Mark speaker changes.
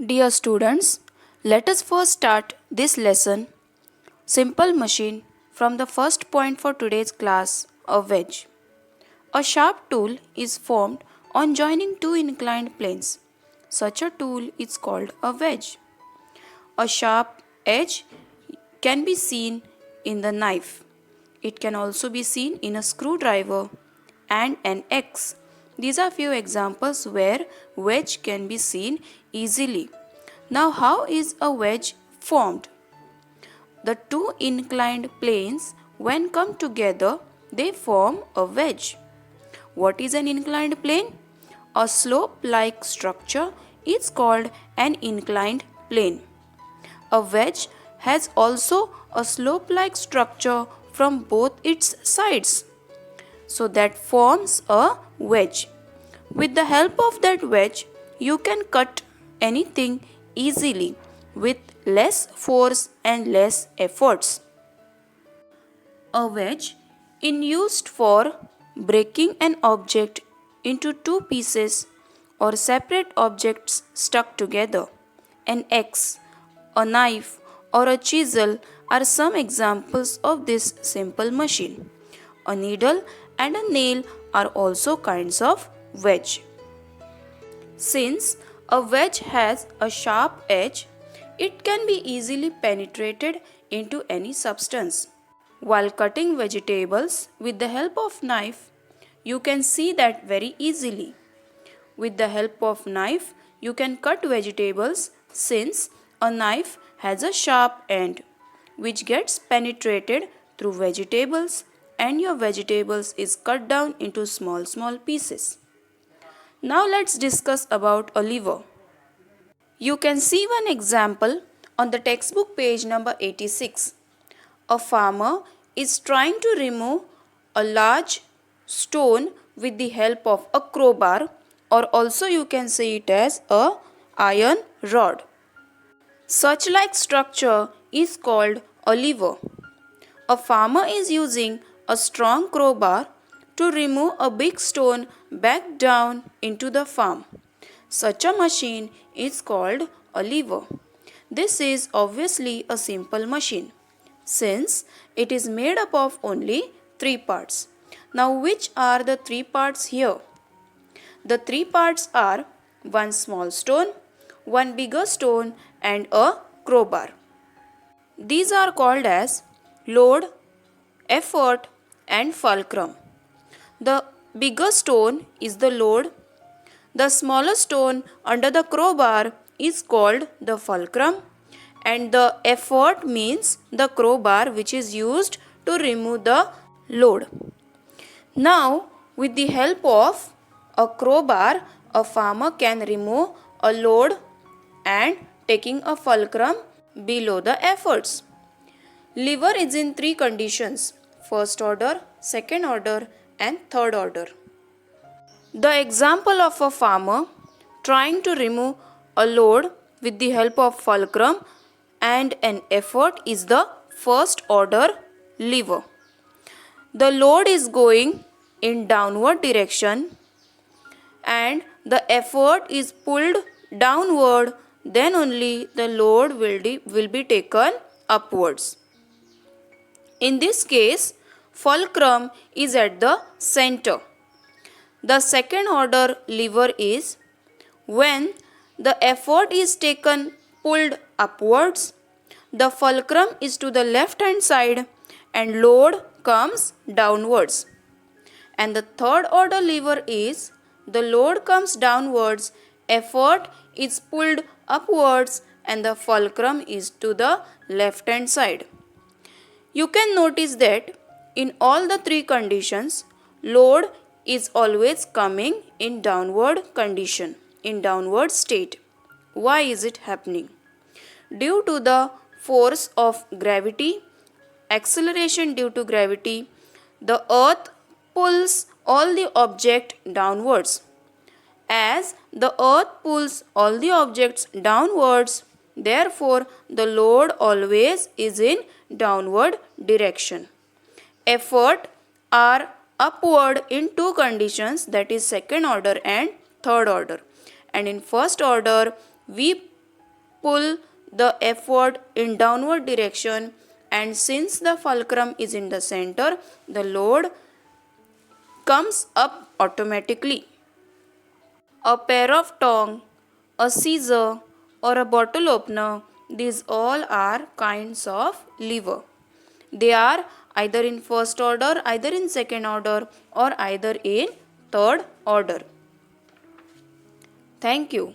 Speaker 1: Dear students, let us first start this lesson, simple machine, from the first point for today's class, a wedge. A sharp tool is formed on joining two inclined planes. Such a tool is called a wedge. A sharp edge can be seen in the knife. It can also be seen in a screwdriver and an axe. These are few examples where wedge can be seen easily. Now, how is a wedge formed? The two inclined planes, when come together, they form a wedge. What is an inclined plane? A slope-like structure is called an inclined plane. A wedge has also a slope-like structure from both its sides. So that forms a wedge. With the help of that wedge, you can cut anything easily with less force and less efforts. A wedge is used for breaking an object into two pieces or separate objects stuck together. An axe, a knife, or a chisel are some examples of this simple machine. A needle and a nail are also kinds of wedge. Since a wedge has a sharp edge, it can be easily penetrated into any substance. While cutting vegetables with the help of knife, you can see that very easily. With the help of knife, you can cut vegetables since a knife has a sharp end which gets penetrated through vegetables and your vegetables is cut down into small pieces. Now let's discuss about a lever. You can see one example on the textbook page number 86. A farmer is trying to remove a large stone with the help of a crowbar, or also you can say it as a iron rod. Such like structure is called a lever. A farmer is using a strong crowbar to remove a big stone back down into the farm. Such a machine is called a lever. This is obviously a simple machine since it is made up of only three parts. Now, which are the three parts here? The three parts are one small stone, one bigger stone, and a crowbar. These are called as load, effort, and fulcrum. The bigger stone is the load. The smaller stone under the crowbar is called the fulcrum, and the effort means the crowbar which is used to remove the load. Now, with the help of a crowbar, a farmer can remove a load and taking a fulcrum below the efforts. Lever is in three conditions: first order, second order, and third order. The example of a farmer trying to remove a load with the help of fulcrum and an effort is the first order lever. The load is going in downward direction and the effort is pulled downward, then only the load will be taken upwards. In this case, fulcrum is at the center. The second order lever is when the effort is taken pulled upwards, the fulcrum is to the left hand side and load comes downwards. And the third order lever is the load comes downwards, effort is pulled upwards, and the fulcrum is to the left hand side. You can notice that in all the three conditions, load is always coming in downward condition, in downward state. Why is it happening? Due to the force of gravity, acceleration due to gravity, the earth pulls all the object downwards. As the earth pulls all the objects downwards, therefore the load always is in downward direction. Effort are upward in two conditions, that is second order and third order. And in first order, we pull the F-word in downward direction, and since the fulcrum is in the center, the load comes up automatically. A pair of tongs, a scissor, or a bottle opener, these all are kinds of lever. They are either in first order, either in second order, or either in third order. Thank you.